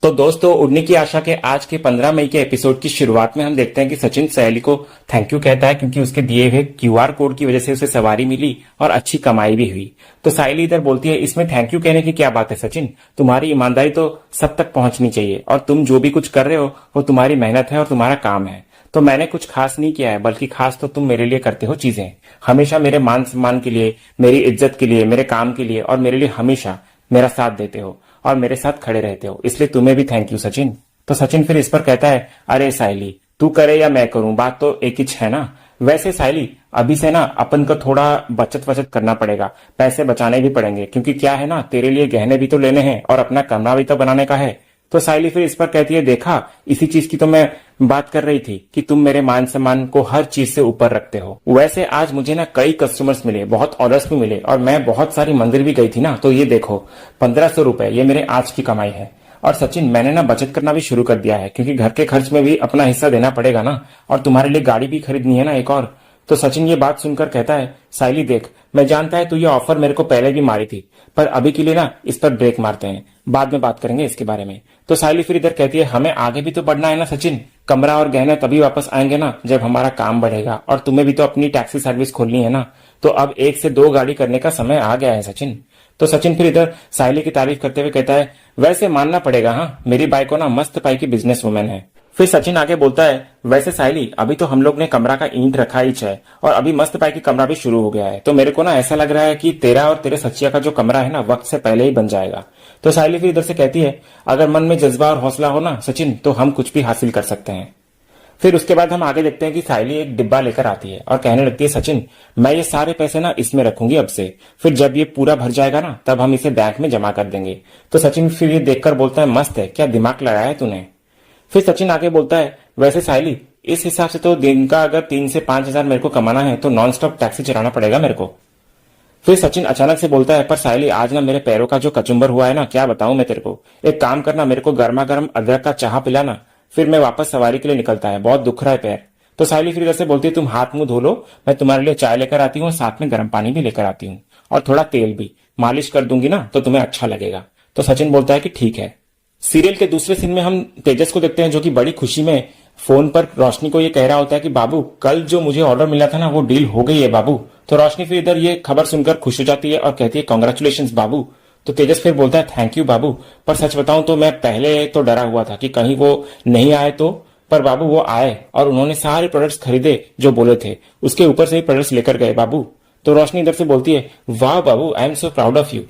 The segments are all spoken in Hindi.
तो दोस्तों, उड़ने की आशा के आज के 15 मई के एपिसोड की शुरुआत में हम देखते हैं कि सचिन सहेली को थैंक यू कहता है क्योंकि उसके दिए हुए क्यूआर कोड की वजह से उसे सवारी मिली और अच्छी कमाई भी हुई। तो साहेली इधर बोलती है, इसमें थैंक यू कहने की क्या बात है सचिन, तुम्हारी ईमानदारी तो सब तक पहुंचनी चाहिए और तुम जो भी कुछ कर रहे हो वो तुम्हारी मेहनत है और तुम्हारा काम है। तो मैंने कुछ खास नहीं किया है, बल्कि खास तो तुम मेरे लिए करते हो चीजें, हमेशा मेरे मान सम्मान के लिए, मेरी इज्जत के लिए, मेरे काम के लिए और मेरे लिए हमेशा मेरा साथ देते हो और मेरे साथ खड़े रहते हो, इसलिए तुम्हें भी थैंक यू सचिन। तो सचिन फिर इस पर कहता है, अरे साइली, तू करे या मैं करूं, बात तो एक ही है ना। वैसे साइली, अभी से ना अपन को थोड़ा बचत वचत करना पड़ेगा, पैसे बचाने भी पड़ेंगे, क्योंकि क्या है ना, तेरे लिए गहने भी तो लेने हैं और अपना कमरा भी तो बनाने का है। तो साइली फिर इस पर कहती है, देखा, इसी चीज की तो मैं बात कर रही थी कि तुम मेरे मान सम्मान को हर चीज से ऊपर रखते हो। वैसे आज मुझे ना कई कस्टमर्स मिले, बहुत ऑर्डर्स भी मिले और मैं बहुत सारी मंदिर भी गई थी ना, तो ये देखो 1500 रुपए ये मेरे आज की कमाई है। और सचिन, मैंने ना बचत करना भी शुरू कर दिया है, क्योंकि घर के खर्च में भी अपना हिस्सा देना पड़ेगा ना, और तुम्हारे लिए गाड़ी भी खरीदनी है ना एक और। तो सचिन ये बात सुनकर कहता है, साइली देख, मैं जानता है तू ये ऑफर मेरे को पहले भी मारी थी, पर अभी के लिए ना इस पर ब्रेक मारते हैं, बाद में बात करेंगे इसके बारे में। तो साइली फिर इधर कहती है, हमें आगे भी तो बढ़ना है ना सचिन, कमरा और गहने तभी वापस आएंगे ना जब हमारा काम बढ़ेगा, और तुम्हें भी तो अपनी टैक्सी सर्विस खोलनी है ना, तो अब 1 से 2 गाड़ी करने का समय आ गया है सचिन। तो सचिन फिर इधर साइली की तारीफ करते हुए कहता है, वैसे मानना पड़ेगा, हाँ, मेरी बाइको ना मस्त पाई की बिजनेस वुमेन है। फिर सचिन आगे बोलता है, वैसे साइली, अभी तो हम लोग ने कमरा का ईंट रखा ही है और अभी मस्त पाई की कमरा भी शुरू हो गया है, तो मेरे को ना ऐसा लग रहा है कि तेरा और तेरे सचिया का जो कमरा है ना वक्त से पहले ही बन जाएगा। तो साइली फिर इधर से कहती है, अगर मन में जज्बा और हौसला हो ना सचिन, तो हम कुछ भी हासिल कर सकते हैं। फिर उसके बाद हम आगे देखते हैं कि साइली एक डिब्बा लेकर आती है और कहने लगती है, सचिन, मैं ये सारे पैसे ना इसमें रखूंगी अब से, फिर जब ये पूरा भर जाएगा ना तब हम इसे बैंक में जमा कर देंगे। तो सचिन फिर ये देखकर बोलता है, मस्त है, क्या दिमाग लगाया है तूने। फिर सचिन आगे बोलता है, वैसे साइली, इस हिसाब से तो दिन का अगर 3 से 5 हजार मेरे को कमाना है तो नॉन स्टॉप टैक्सी चलाना पड़ेगा मेरे को। फिर सचिन अचानक से बोलता है, पर साइली, आज ना मेरे पैरों का जो कचुम्बर हुआ है ना, क्या बताऊं मैं तेरे को, एक काम करना, मेरे को गर्मा गर्म अदरक का चाह पिलाना, फिर मैं वापस सवारी के लिए निकलता है, बहुत दुख रहा है पैर। तो साइली फिर इधर से बोलती है, तुम हाथ मुंह धो लो, मैं तुम्हारे लिए चाय लेकर आती हूँ और साथ में गर्म पानी भी लेकर आती हूँ और थोड़ा तेल भी, मालिश कर दूंगी ना तो तुम्हें अच्छा लगेगा। तो सचिन बोलता है कि ठीक है। सीरियल के दूसरे सीन में हम तेजस को देखते हैं, जो कि बड़ी खुशी में फोन पर रोशनी को ये कह रहा होता है कि बाबू, कल जो मुझे ऑर्डर मिला था ना वो डील हो गई है बाबू। तो रोशनी फिर इधर ये खबर सुनकर खुश हो जाती है और कहती है, कांग्रेचुलेशंस बाबू। तो तेजस फिर बोलता है, थैंक यू बाबू, पर सच बताऊं तो मैं पहले तो डरा हुआ था कि कहीं वो नहीं आए तो, पर बाबू वो आए और उन्होंने सारे प्रोडक्ट्स खरीदे जो बोले थे, उसके ऊपर से ही प्रोडक्ट्स लेकर गए बाबू। तो रोशनी इधर से बोलती है, वाह बाबू, I am so proud of you.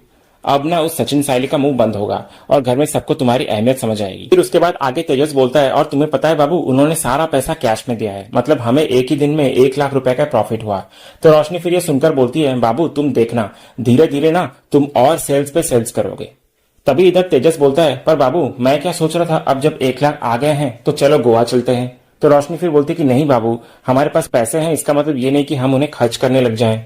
अब ना उस सचिन साइली का मुंह बंद होगा और घर में सबको तुम्हारी अहमियत समझ आएगी। फिर उसके बाद आगे तेजस बोलता है, और तुम्हें पता है बाबू, उन्होंने सारा पैसा कैश में दिया है, मतलब हमें एक ही दिन में 1 लाख रुपए का प्रॉफिट हुआ। तो रोशनी फिर ये सुनकर बोलती है, बाबू तुम देखना, धीरे धीरे ना तुम और सेल्स पे सेल्स करोगे। तभी इधर तेजस बोलता है, पर बाबू मैं क्या सोच रहा था, अब जब 1 लाख आ गए हैं तो चलो गोवा चलते हैं। तो रोशनी फिर बोलती है कि नहीं बाबू, हमारे पास पैसे हैं, इसका मतलब ये नहीं कि हम उन्हें खर्च करने लग जाएं।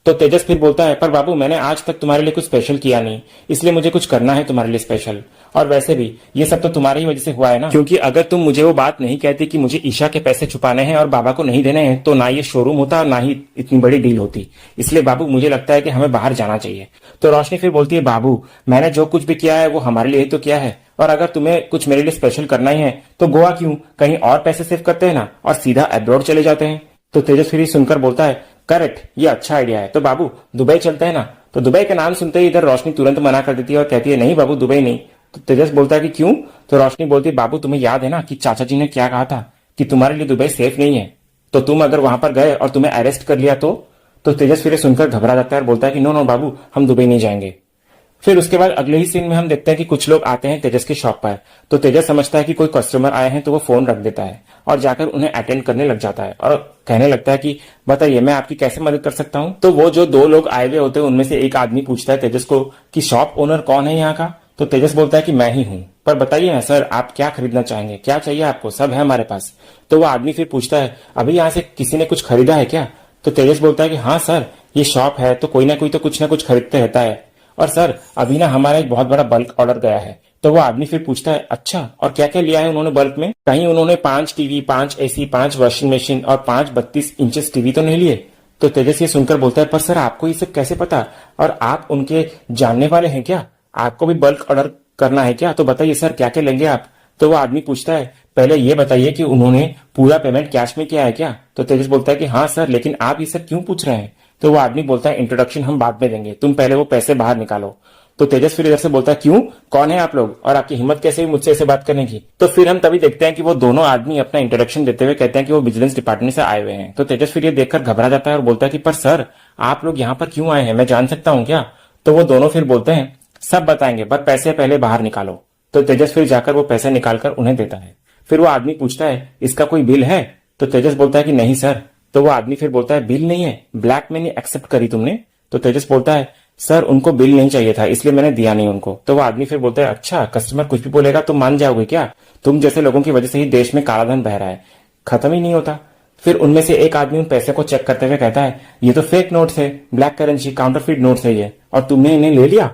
तो तेजस फिर बोलता है, पर बाबू मैंने आज तक तुम्हारे लिए कुछ स्पेशल किया नहीं, इसलिए मुझे कुछ करना है तुम्हारे लिए स्पेशल, और वैसे भी ये सब तो तुम्हारी ही वजह से हुआ है ना, क्योंकि अगर तुम मुझे वो बात नहीं कहती कि मुझे ईशा के पैसे छुपाने हैं और बाबा को नहीं देने हैं, तो ना ये शोरूम होता और ना ही इतनी बड़ी डील होती। इसलिए बाबू मुझे लगता है कि हमें बाहर जाना चाहिए। तो रोशनी फिर बोलती है, बाबू मैंने जो कुछ भी किया है वो हमारे लिए ही तो किया है, और अगर तुम्हें कुछ मेरे लिए स्पेशल करना ही है तो गोवा क्यों, कहीं और पैसे सेव करते हैं ना और सीधा अब्रॉड चले जाते हैं। तो तेजस फिर सुनकर बोलता है, करेक्ट, ये अच्छा आइडिया है, तो बाबू दुबई चलते हैं ना। तो दुबई का नाम सुनते ही इधर रोशनी तुरंत मना कर देती है और कहती है, नहीं बाबू दुबई नहीं। तो तेजस बोलता है कि क्यों। तो रोशनी बोलती है, बाबू तुम्हें याद है ना कि चाचा जी ने क्या कहा था कि तुम्हारे लिए दुबई सेफ नहीं है, तो तुम अगर वहां पर गए और तुम्हें अरेस्ट कर लिया तो तेजस फिर सुनकर घबरा जाता है और बोलता है कि नो नो बाबू, हम दुबई नहीं जाएंगे। फिर उसके बाद अगले ही सीन में हम देखते हैं कि कुछ लोग आते हैं तेजस की शॉप पर। तो तेजस समझता है कि कोई कस्टमर आए हैं, तो वो फोन रख देता है और जाकर उन्हें अटेंड करने लग जाता है और कहने लगता है कि बताइए मैं आपकी कैसे मदद कर सकता हूँ। तो वो जो 2 लोग आए हुए होते हैं उनमें से एक आदमी पूछता है तेजस को कि शॉप ओनर कौन है यहाँ का। तो तेजस बोलता है कि मैं ही हूँ, पर बताइए ना सर, आप क्या खरीदना चाहेंगे, क्या चाहिए आपको, सब है हमारे पास। तो वो आदमी फिर पूछता है, अभी यहाँ से किसी ने कुछ खरीदा है क्या। तो तेजस बोलता है कि हाँ सर, ये शॉप है तो कोई ना कुछ ना कुछ खरीदते रहता है, और सर अभी ना हमारा एक बहुत बड़ा बल्क ऑर्डर गया है। तो वो आदमी फिर पूछता है, अच्छा, और क्या क्या लिया है उन्होंने बल्क में, कहीं उन्होंने 5 टीवी, 5 एसी, 5 वॉशिंग मशीन और 5 32 इंचेस टीवी तो नहीं लिए। तो तेजस ये सुनकर बोलता है, पर सर आपको ये सब कैसे पता, और आप उनके जानने वाले हैं क्या, आपको भी बल्क ऑर्डर करना है क्या? तो बताइए सर क्या क्या लेंगे आप? तो वो आदमी पूछता है पहले ये बताइए कि उन्होंने पूरा पेमेंट कैश में किया है क्या? तो तेजस बोलता है कि हाँ सर, लेकिन आप ये सब क्यों पूछ रहे हैं? तो वो आदमी बोलता है इंट्रोडक्शन हम बाद में देंगे, तुम पहले वो पैसे बाहर निकालो। तो तेजस फिर इधर से बोलता है क्यों, कौन है आप लोग और आपकी हिम्मत कैसे हुई मुझसे ऐसे बात करने की? तो फिर हम तभी देखते हैं कि वो दोनों आदमी अपना इंट्रोडक्शन देते हुए कहते हैं कि वो विजिलेंस डिपार्टमेंट से आए हुए हैं। तो तेजस फिर ये देखकर घबरा जाता है और बोलता है कि पर सर आप लोग यहाँ पर क्यों आए हैं, मैं जान सकता हूँ क्या? तो वो दोनों फिर बोलते हैं सब बताएंगे पर पैसे पहले बाहर निकालो। तो तेजस फिर जाकर वो पैसे निकालकर उन्हें देता है। फिर वो आदमी पूछता है इसका कोई बिल है? तो तेजस बोलता है कि नहीं सर। तो वो आदमी फिर बोलता है बिल नहीं है, ब्लैक मनी एक्सेप्ट करी तुमने? तो तेजस बोलता है सर उनको बिल नहीं चाहिए था इसलिए मैंने दिया नहीं उनको। तो वो आदमी फिर बोलता है अच्छा, कस्टमर कुछ भी बोलेगा तुम मान जाओगे क्या? तुम जैसे लोगों की वजह से ही देश में कालाधन बह रहा है, खत्म ही नहीं होता। फिर उनमें से एक आदमी उन पैसे को चेक करते हुए कहता है ये तो फेक नोट्स है, ब्लैक करेंसी काउंटरफीट नोट्स है ये, और तुमने इन्हें ले लिया?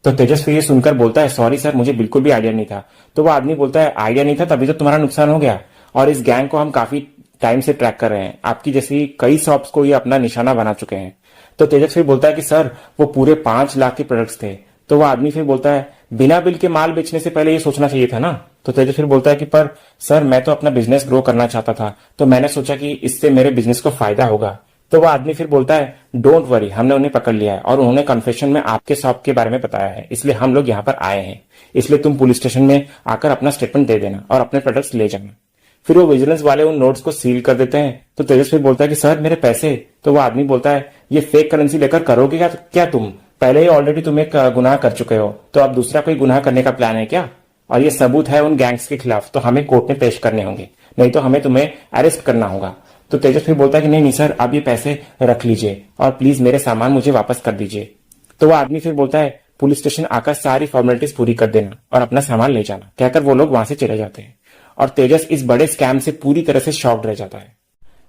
तो तेजस फिर ये सुनकर बोलता है सॉरी सर, मुझे बिल्कुल भी आइडिया नहीं था। तो वो आदमी बोलता है आइडिया नहीं था तभी तो तुम्हारा नुकसान हो गया, और इस गैंग को हम काफी टाइम से ट्रैक कर रहे हैं, आपकी जैसी कई शॉप्स को ये अपना निशाना बना चुके हैं। तो तेजस फिर बोलता है कि सर वो पूरे 5 लाख के प्रोडक्ट्स थे। तो वो आदमी फिर बोलता है बिना बिल के माल बेचने से पहले ये सोचना चाहिए था ना? तो तेजस फिर बोलता है कि पर सर मैं तो अपना बिजनेस ग्रो करना चाहता था, तो मैंने सोचा कि इससे मेरे बिजनेस को फायदा होगा। तो वो आदमी फिर बोलता है डोंट वरी, हमने उन्हें पकड़ लिया है और उन्होंने कन्फेशन में आपके शॉप के बारे में बताया है, इसलिए हम लोग यहाँ पर आए हैं। इसलिए तुम पुलिस स्टेशन में आकर अपना स्टेटमेंट दे देना और अपने प्रोडक्ट्स ले जाना। फिर वो विजिलेंस वाले उन नोट्स को सील कर देते हैं। तो तेजस फिर बोलता है कि सर मेरे पैसे? तो वो आदमी बोलता है ये फेक करेंसी लेकर करोगे क्या तुम? पहले ही ऑलरेडी तुम एक गुनाह कर चुके हो, तो अब दूसरा कोई गुनाह करने का प्लान है क्या? और ये सबूत है उन गैंग्स के खिलाफ, तो हमें कोर्ट में पेश करने होंगे, नहीं तो हमें तुम्हें अरेस्ट करना होगा। तो तेजस फिर बोलता है कि नहीं नहीं सर, आप ये पैसे रख लीजिए और प्लीज मेरे सामान मुझे वापस कर दीजिए। तो वो आदमी फिर बोलता है पुलिस स्टेशन आकर सारी फॉर्मेलिटीज पूरी कर देना और अपना सामान ले जाना, कहकर वो लोग वहां से चले जाते हैं। और तेजस इस बड़े स्कैम से पूरी तरह से शॉक्ड रह जाता है।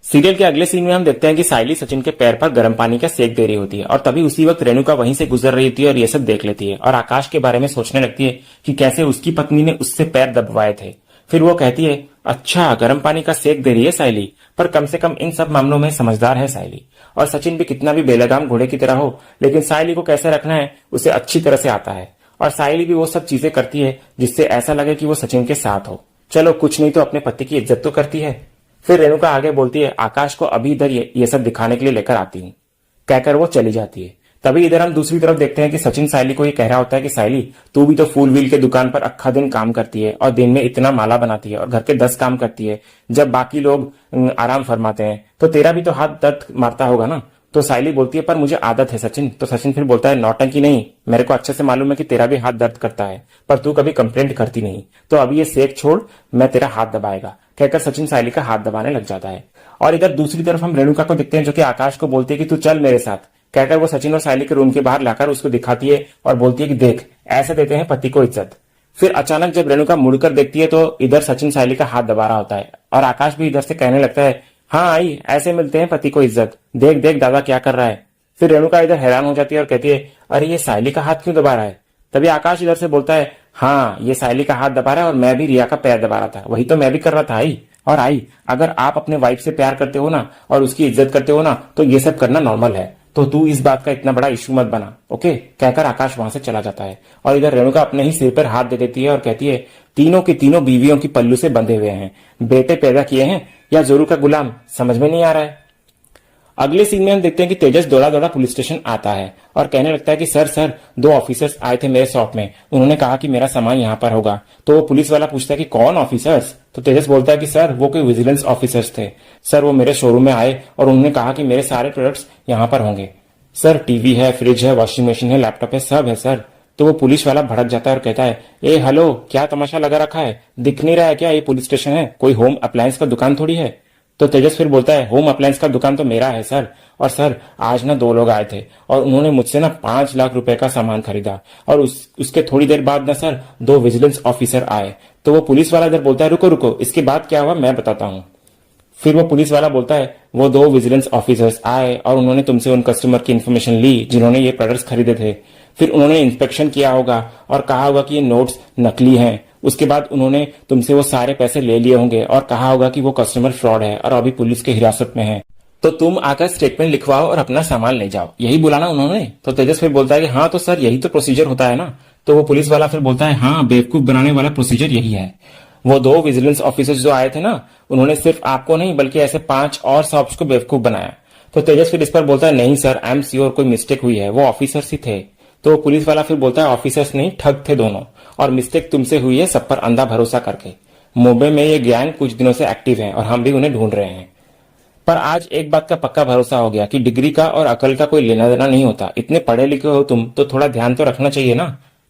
सीरियल के अगले सीन में हम देखते हैं कि साइली सचिन के पैर पर गर्म पानी का सेक दे रही होती है, और तभी उसी वक्त रेणुका वहीं से गुजर रही होती है और ये सब देख लेती है और आकाश के बारे में सोचने लगती है कि कैसे उसकी पत्नी ने उससे पैर दबवाए थे। फिर वो कहती है अच्छा गर्म पानी का सेक दे रही है साइली, पर कम से कम इन सब मामलों में समझदार है साइली। और सचिन भी कितना भी बेलगाम घोड़े की तरह हो, लेकिन साइली को कैसे रखना है उसे अच्छी तरह से आता है। और साइली भी वो सब चीजें करती है जिससे ऐसा लगे कि वो सचिन के साथ हो। चलो कुछ नहीं तो अपने पति की इज्जत तो करती है। फिर रेणुका आगे बोलती है आकाश को अभी इधर ये सब दिखाने के लिए लेकर आती हूँ, कहकर वो चली जाती है। तभी इधर हम दूसरी तरफ देखते हैं कि सचिन साइली को ये कह रहा होता है कि साइली तू भी तो फूल व्हील के दुकान पर अक्खा दिन काम करती है और दिन में इतना माला बनाती है और घर के 10 काम करती है, जब बाकी लोग आराम फरमाते हैं तो तेरा भी तो हाथ दर्द मारता होगा ना? तो साइली बोलती है पर मुझे आदत है सचिन। तो सचिन फिर बोलता है नौटंकी नहीं, मेरे को अच्छे से मालूम है कि तेरा भी हाथ दर्द करता है, पर तू कभी कंप्लेंट करती नहीं, तो अभी ये सेक छोड़, मैं तेरा हाथ दबाएगा, कहकर सचिन साइली का हाथ दबाने लग जाता है। और इधर दूसरी तरफ हम रेणुका को देखते हैं जो कि आकाश को बोलती है कि तू चल मेरे साथ, कहकर वो सचिन और साइली के रूम के बाहर लाकर उसको दिखाती है और बोलती है कि देख ऐसे देते हैं पति को इज्जत। फिर अचानक जब रेणुका मुड़कर देखती है तो इधर सचिन साइली का हाथ दबा रहा होता है और आकाश भी इधर से कहने लगता है हाँ आई, ऐसे मिलते हैं पति को इज्जत, देख देख दादा क्या कर रहा है। फिर रेणुका इधर हैरान हो जाती है और कहती है अरे ये साइली का हाथ क्यों दबा रहा है? तभी आकाश इधर से बोलता है हाँ ये साइली का हाथ दबा रहा है और मैं भी रिया का पैर दबा रहा था, वही तो मैं भी कर रहा था आई। और आई अगर आप अपने वाइफ से प्यार करते हो ना और उसकी इज्जत करते हो ना तो ये सब करना नॉर्मल है, तो तू इस बात का इतना बड़ा इशू मत बना, ओके, कहकर आकाश वहां से चला जाता है। और इधर रेणुका अपने ही सिर पर हाथ दे देती है और कहती है तीनों की तीनों बीवियों की पल्लू से बंधे हुए हैं, बेटे पैदा किए हैं या जोरू का गुलाम, समझ में नहीं आ रहा है। अगले सीन में हम देखते हैं कि तेजस दौड़ा दौड़ा पुलिस स्टेशन आता है और कहने लगता है कि सर 2 ऑफिसर्स आए थे मेरे शॉप में, उन्होंने कहा कि मेरा सामान यहाँ पर होगा। तो वो पुलिस वाला पूछता है कि कौन ऑफिसर्स? तो तेजस बोलता है कि सर वो कोई विजिलेंस ऑफिसर्स थे सर, वो मेरे शोरूम में आए और उन्होंने कहा कि मेरे सारे प्रोडक्ट्स यहाँ पर होंगे सर, टीवी है, फ्रिज है, वॉशिंग मशीन है, लैपटॉप है, सब है सर। तो वो पुलिस वाला भड़क जाता है और कहता है ए हेलो, क्या तमाशा लगा रखा है, दिख नहीं रहा है क्या ये पुलिस स्टेशन है, कोई होम अप्लायंस का दुकान थोड़ी है। तो तेजस फिर बोलता है होम अप्लायंस का दुकान तो मेरा है सर, और सर आज ना 2 लोग आए थे और उन्होंने मुझसे ना 5 लाख रुपए का सामान खरीदा और उसके थोड़ी देर बाद ना सर 2 विजिलेंस ऑफिसर आए। तो वो पुलिस वाला इधर बोलता है रुको रुको, इसके बाद क्या हुआ मैं बताता हूँ। फिर वो पुलिस वाला बोलता है वो 2 विजिलेंस ऑफिसर्स आए और उन्होंने तुमसे उन कस्टमर की इन्फॉर्मेशन ली जिन्होंने ये प्रोडक्ट्स खरीदे थे, फिर उन्होंने इंस्पेक्शन किया होगा और कहा होगा कि ये नोट्स नकली हैं, उसके बाद उन्होंने तुमसे वो सारे पैसे ले लिए होंगे और कहा होगा कि वो कस्टमर फ्रॉड है और अभी पुलिस के हिरासत में है, तो तुम आकर स्टेटमेंट लिखवाओ और अपना सामान ले जाओ, यही बोला ना उन्होंने। तो तेजस फिर बोलता है कि हाँ तो सर यही तो प्रोसीजर होता है ना। तो वो पुलिस वाला फिर बोलता है, हाँ बेवकूफ बनाने वाला प्रोसीजर यही है। वो दो विजिलेंस ऑफिसर्स जो आए थे ना, उन्होंने सिर्फ आपको नहीं बल्कि ऐसे 5 और शॉप्स को बेवकूफ बनाया। तो तेजस फिर इस पर बोलता है, नहीं सर, आई एम श्योर कोई मिस्टेक हुई है, वो ऑफिसर्स ही थे। तो वो पुलिस वाला फिर बोलता है, ऑफिसर्स नहीं, ठग थे दोनों, और मिस्टेक तुमसे हुई है सब पर अंधा भरोसा करके। मुंबई में ये गैंग कुछ दिनों से एक्टिव है और हम भी उन्हें ढूंढ रहे हैं। पर आज एक बात का पक्का भरोसा हो गया कि डिग्री का और अकल का कोई लेना देना नहीं होता। इतने पढ़े लिखे हो तुम तो थोड़ा ध्यान तो रखना चाहिए ना।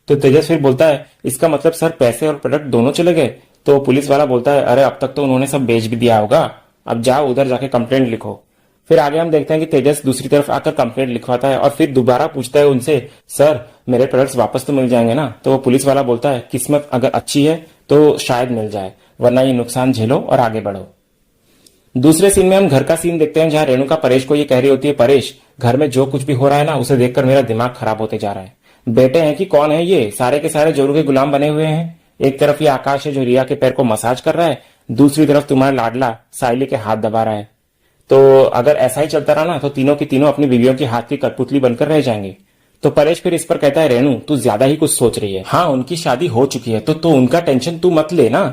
तो तेजस फिर बोलता है, इसका मतलब सर पैसे और प्रोडक्ट दोनों चले गए? तो पुलिस वाला बोलता है, अरे अब तक तो उन्होंने सब बेच भी दिया होगा, अब जाओ उधर जाके कंप्लेंट लिखो। फिर आगे हम देखते हैं कि तेजस दूसरी तरफ आकर कंप्लेंट लिखवाता है और फिर दोबारा पूछता है उनसे, सर मेरे प्रोडक्ट्स वापस तो मिल जाएंगे ना? तो वो पुलिस वाला बोलता है, किस्मत अगर अच्छी है तो शायद मिल जाए, वरना ये नुकसान झेलो और आगे बढ़ो। दूसरे सीन में हम घर का सीन देखते हैं, जहां रेणुका परेश को ये कह रही होती है, परेश घर में जो कुछ भी हो रहा है ना, उसे देखकर मेरा दिमाग खराब होते जा रहा है। बेटे हैं कि कौन है ये, सारे के सारे जोरू के गुलाम बने हुए हैं। एक तरफ ये आकाश है जो रिया के पैर को मसाज कर रहा है, दूसरी तरफ तुम्हारा लाडला साइली के हाथ दबा रहा है। तो अगर ऐसा ही चलता रहा ना तो तीनों की तीनों अपनी बीवियों के हाथ की कठपुतली बनकर रह जाएंगे। तो परेश फिर इस पर कहता है, रेणु तू ज्यादा ही कुछ सोच रही है। हाँ उनकी शादी हो चुकी है तो उनका टेंशन तू मत ले ना।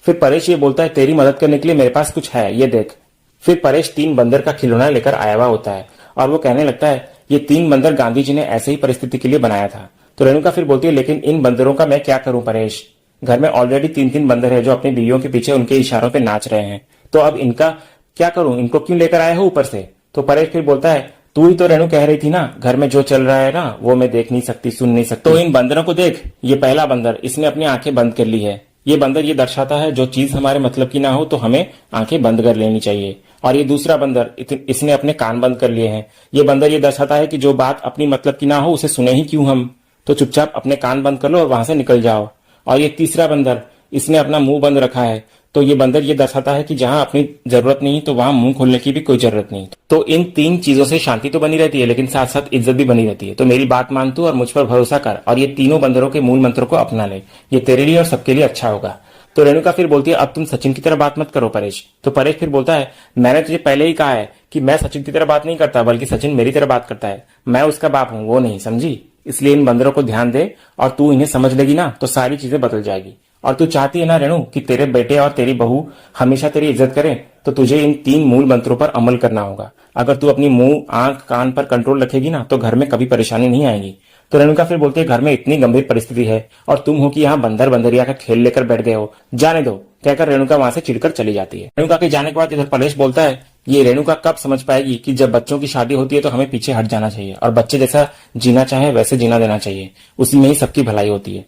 फिर परेश ये बोलता है, तेरी मदद करने के लिए मेरे पास कुछ है, ये देख। फिर परेश 3 बंदर का खिलौना लेकर आया हुआ होता है और वो कहने लगता है, ये 3 बंदर गांधी जी ने ऐसे ही परिस्थिति के लिए बनाया था। तो रेणुका फिर बोलती है, लेकिन इन बंदरों का मैं क्या करूं परेश, घर में ऑलरेडी 3-3 बंदर है जो अपनी बीवियों के पीछे उनके इशारों पे नाच रहे हैं, तो अब इनका क्या करूं, इनको क्यों लेकर आए हो ऊपर से? तो परेश फिर बोलता है, तू ही तो रेणु कह रही थी ना, घर में जो चल रहा है ना वो मैं देख नहीं सकती, सुन नहीं सकती। तो इन बंदरों को देख, ये पहला बंदर, इसने अपनी आंखें बंद कर ली है। ये बंदर ये दर्शाता है जो चीज हमारे मतलब की ना हो तो हमें आंखें बंद कर लेनी चाहिए। और ये दूसरा बंदर, इसने अपने कान बंद कर लिए हैं। ये बंदर ये दर्शाता है कि जो बात अपनी मतलब की ना हो उसे सुने ही क्यों हम, तो चुपचाप अपने कान बंद कर लो और वहां से निकल जाओ। और ये तीसरा बंदर, इसने अपना मुंह बंद रखा है, तो ये बंदर ये दर्शाता है कि जहां अपनी जरूरत नहीं तो वहां मुंह खोलने की भी कोई जरूरत नहीं। तो इन 3 चीजों से शांति तो बनी रहती है लेकिन साथ साथ इज्जत भी बनी रहती है। तो मेरी बात मान तू और मुझ पर भरोसा कर और ये तीनों बंदरों के मूल मंत्रों को अपना ले, ये तेरे लिए और सबके लिए अच्छा होगा। तो रेणुका फिर बोलती है, अब तुम सचिन की तरह बात मत करो परेश। तो परेश फिर बोलता है, मैंने तुझे पहले ही कहा है कि मैं सचिन की तरह बात नहीं करता, बल्कि सचिन मेरी तरह बात करता है, मैं उसका बाप हूं, वो नहीं, समझी? इसलिए इन बंदरों को ध्यान दे और तू इन्हें समझ लेगी ना तो सारी चीजें बदल जाएगी। और तू चाहती है ना रेणु कि तेरे बेटे और तेरी बहू हमेशा तेरी इज्जत करें, तो तुझे इन 3 मूल मंत्रों पर अमल करना होगा। अगर तू अपनी मुंह आंख कान पर कंट्रोल रखेगी ना तो घर में कभी परेशानी नहीं आएगी। तो रेणुका फिर बोलती है, घर में इतनी गंभीर परिस्थिति है और तुम हो कि यहाँ बंदर बंदरिया का खेल लेकर बैठ गए हो, जाने दो, कहकर रेणुका वहां से चिढ़कर चली जाती है। रेणुका के जाने के बाद इधर परेश बोलता है, ये रेणुका कब समझ पाएगी कि जब बच्चों की शादी होती है तो हमें पीछे हट जाना चाहिए और बच्चे जैसा जीना चाहे वैसे जीना देना चाहिए, उसी में ही सबकी भलाई होती है।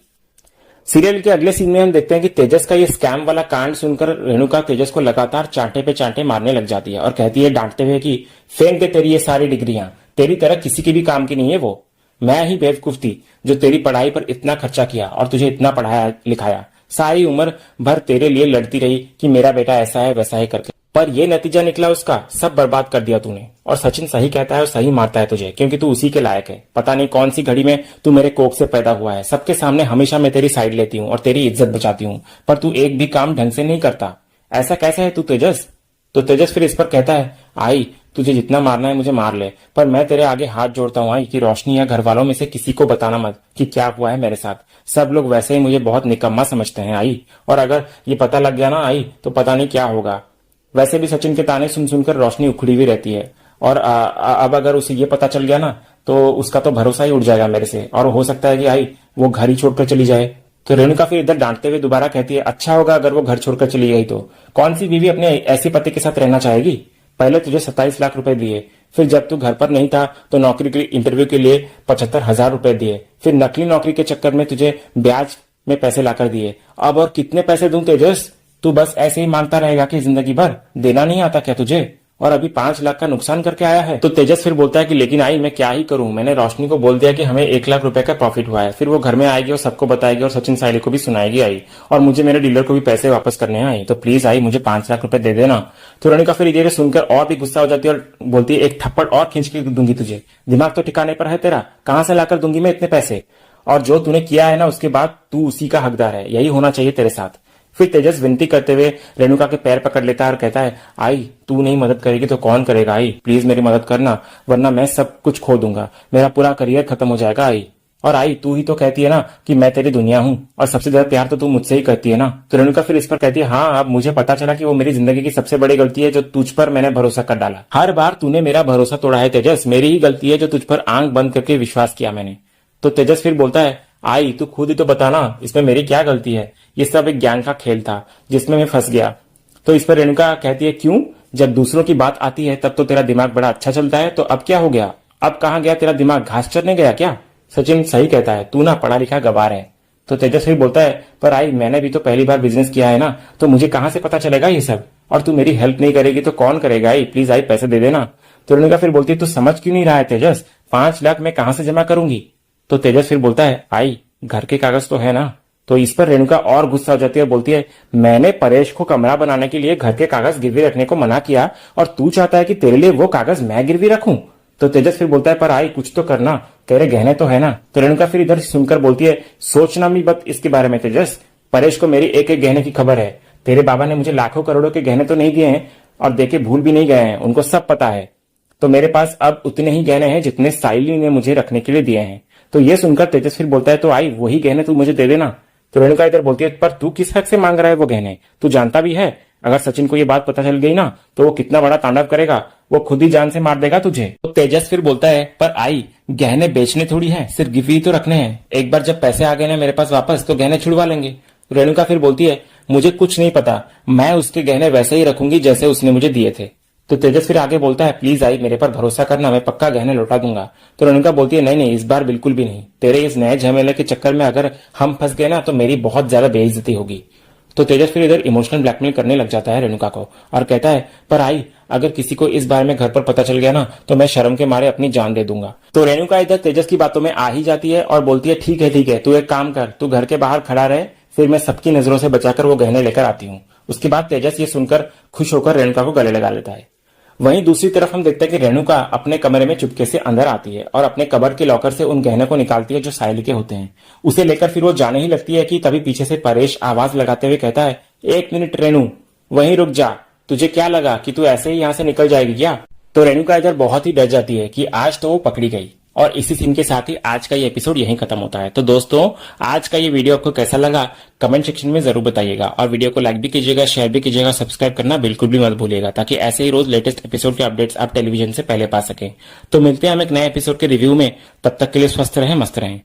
सीरियल के अगले सीन में हम देखते हैं कि तेजस का ये स्कैम वाला कांड सुनकर रेणुका तेजस को लगातार चांटे पे चांटे मारने लग जाती है और कहती है डांटते हुए कि फेंक दे तेरी ये सारी डिग्रियां, तेरी तरह किसी के भी काम की नहीं है वो। मैं ही बेवकूफ थी जो तेरी पढ़ाई पर इतना खर्चा किया और तुझे इतना पढ़ाया लिखाया, सारी उम्र भर तेरे लिए लड़ती रही कि मेरा बेटा ऐसा है वैसा है करके, पर ये नतीजा निकला उसका, सब बर्बाद कर दिया तूने। और सचिन सही कहता है और सही मारता है तुझे, क्योंकि तू उसी के लायक है। पता नहीं कौन सी घड़ी में तू मेरे कोख से पैदा हुआ है, सबके सामने हमेशा मैं तेरी साइड लेती हूँ और तेरी इज्जत बचाती हूँ, पर तू एक भी काम ढंग से नहीं करता। ऐसा कैसे है तू तेजस? तो तेजस फिर इस पर कहता है, आई तुझे जितना मारना है मुझे मार ले, पर मैं तेरे आगे हाथ जोड़ता हूँ आई कि रोशनी या घर वालों में से किसी को बताना मत कि क्या हुआ है मेरे साथ। सब लोग वैसे ही मुझे बहुत निकम्मा समझते हैं आई, और अगर ये पता लग गया ना आई तो पता नहीं क्या होगा। वैसे भी सचिन के ताने सुन सुनकर रोशनी उखड़ी हुई रहती है, और अब अगर उसे ये पता चल गया ना तो उसका तो भरोसा ही उठ जाएगा मेरे से, और हो सकता है कि आई वो घर ही छोड़कर चली जाए। तो रेणुका फिर इधर डांटते हुए दोबारा कहती है, अच्छा होगा अगर वो घर छोड़कर चली गई तो। कौन सी बीवी अपने ऐसे पति के साथ रहना चाहेगी? पहले तुझे 27 लाख रुपए दिए, फिर जब तू घर पर नहीं था तो नौकरी के इंटरव्यू के लिए 75,000 रुपए दिए, फिर नकली नौकरी के चक्कर में तुझे ब्याज में पैसे लाकर दिए। अब और कितने पैसे दूं तेजस? तू बस ऐसे ही मांगता रहेगा कि जिंदगी भर? देना नहीं आता क्या तुझे? और अभी 5 लाख का नुकसान करके आया है। तो तेजस फिर बोलता है कि लेकिन आई मैं क्या ही करूं, मैंने रोशनी को बोल दिया कि हमें 1 लाख रुपए का प्रॉफिट हुआ है, फिर वो घर में आएगी और सबको बताएगी और सचिन साइली को भी सुनाएगी आई, और मुझे मेरे डीलर को भी पैसे वापस करने हैं आई, तो प्लीज आई मुझे 5 लाख रुपए दे देना। तो रेणुका फिर इधर सुनकर और भी गुस्सा हो जाती है और बोलती है, एक थप्पड़ और खींच के दूंगी तुझे, दिमाग तो ठिकाने पर है तेरा? कहां से लाकर दूंगी मैं इतने पैसे? और जो तूने किया है ना उसके बाद तू उसी का हकदार है, यही होना चाहिए तेरे साथ। फिर तेजस विनती करते हुए रेणुका के पैर पकड़ लेता है और कहता है, आई तू नहीं मदद करेगी तो कौन करेगा आई, प्लीज मेरी मदद करना, वरना मैं सब कुछ खो दूंगा, मेरा पूरा करियर खत्म हो जाएगा आई। और आई तू ही तो कहती है ना कि मैं तेरी दुनिया हूँ और सबसे ज्यादा प्यार तो तू मुझसे ही करती है ना। तो रेणुका फिर इस पर कहती है हाँ अब मुझे पता चला कि वो मेरी जिंदगी की सबसे बड़ी गलती है जो तुझ पर मैंने भरोसा कर डाला। हर बार तूने मेरा भरोसा तोड़ा है तेजस, मेरी ही गलती है जो तुझ पर आंख बंद करके विश्वास किया मैंने। तो तेजस फिर बोलता है आई तू खुद ही तो बताना इसमें मेरी क्या गलती है, ये सब एक ज्ञान का खेल था जिसमें मैं फंस गया। तो इस पर रेणुका कहती है क्यों, जब दूसरों की बात आती है तब तो तेरा दिमाग बड़ा अच्छा चलता है, तो अब क्या हो गया, अब कहाँ गया तेरा दिमाग, घास चरने गया क्या। सचिन सही कहता है, तू ना पढ़ा लिखा गवार है। तो तेजस्वी बोलता है पर आई मैंने भी तो पहली बार बिजनेस किया है ना, तो मुझे कहां से पता चलेगा ये सब, और तू मेरी हेल्प नहीं करेगी तो कौन करेगा, आई प्लीज आई पैसे दे देना। तो रेणुका फिर बोलती है तू समझ क्यों नहीं रहा है तेजस, 5 लाख मैं कहां से जमा करूंगी। तो तेजस फिर बोलता है आई घर के कागज तो है ना। तो इस पर रेणुका और गुस्सा हो जाती है और बोलती है मैंने परेश को कमरा बनाने के लिए घर के कागज गिरवी रखने को मना किया और तू चाहता है कि तेरे लिए वो कागज मैं गिरवी रखूं। तो तेजस फिर बोलता है पर आई कुछ तो करना, तेरे गहने तो है ना। तो रेणुका फिर इधर सुनकर बोलती है सोचना भी मत इसके बारे में तेजस, परेश को मेरी एक एक गहने की खबर है, तेरे बाबा ने मुझे लाखों करोड़ों के गहने तो नहीं दिए हैं और देके भूल भी नहीं गए हैं, उनको सब पता है। तो मेरे पास अब उतने ही गहने हैं जितने साइली ने मुझे रखने के लिए दिए हैं। तो ये सुनकर तेजस फिर बोलता है तो आई वही गहने तू मुझे दे देना। तो रेणुका इधर बोलती है पर तू किस हक से मांग रहा है वो गहने, तू जानता भी है अगर सचिन को ये बात पता चल गई ना तो वो कितना बड़ा तांडव करेगा, वो खुद ही जान से मार देगा तुझे। तो तेजस फिर बोलता है पर आई गहने बेचने थोड़ी है, सिर्फ गिफ्ट ही तो रखने हैं, एक बार जब पैसे आ गए ना मेरे पास वापस तो गहने छुड़वा लेंगे। रेणुका फिर बोलती है मुझे कुछ नहीं पता, मैं उसके गहने वैसे ही रखूंगी जैसे उसने मुझे दिए थे। तो तेजस फिर आगे बोलता है प्लीज आई मेरे पर भरोसा करना, मैं पक्का गहने लौटा दूंगा। तो रेणुका बोलती है नहीं नहीं इस बार बिल्कुल भी नहीं, तेरे इस नए झमेले के चक्कर में अगर हम फंस गए ना तो मेरी बहुत ज्यादा बेइज्जती होगी। तो तेजस फिर इधर इमोशनल ब्लैकमेल करने लग जाता है रेणुका को और कहता है पर आई अगर किसी को इस बारे में घर पर पता चल गया ना तो मैं शर्म के मारे अपनी जान दे दूंगा। तो रेणुका इधर तेजस की बातों में आ ही जाती है और बोलती है ठीक है तू एक काम कर, तू घर के बाहर खड़ा रहे, फिर मैं सबकी नजरों से बचाकर वो गहने लेकर आती हूँ। उसके बाद तेजस ये सुनकर खुश होकर रेणुका को गले लगा लेता है। वहीं दूसरी तरफ हम देखते हैं कि रेणुका अपने कमरे में चुपके से अंदर आती है और अपने कबर्ड के लॉकर से उन गहनों को निकालती है जो साइली के होते हैं। उसे लेकर फिर वो जाने ही लगती है कि तभी पीछे से परेश आवाज लगाते हुए कहता है 1 मिनट रेणु वहीं रुक जा, तुझे क्या लगा कि तू ऐसे ही यहाँ से निकल जाएगी क्या। तो रेणुका इधर बहुत ही डर जाती है कि आज तो वो पकड़ी गई। और इसी सीन के साथ ही आज का ये एपिसोड यहीं खत्म होता है। तो दोस्तों आज का ये वीडियो आपको कैसा लगा कमेंट सेक्शन में जरूर बताइएगा और वीडियो को लाइक भी कीजिएगा, शेयर भी कीजिएगा, सब्सक्राइब करना बिल्कुल भी मत भूलिएगा ताकि ऐसे ही रोज लेटेस्ट एपिसोड के अपडेट्स आप टेलीविजन से पहले पा सकें। तो मिलते हैं हम एक नए एपिसोड के रिव्यू में, तब तक के लिए स्वस्थ रहें, मस्त रहें।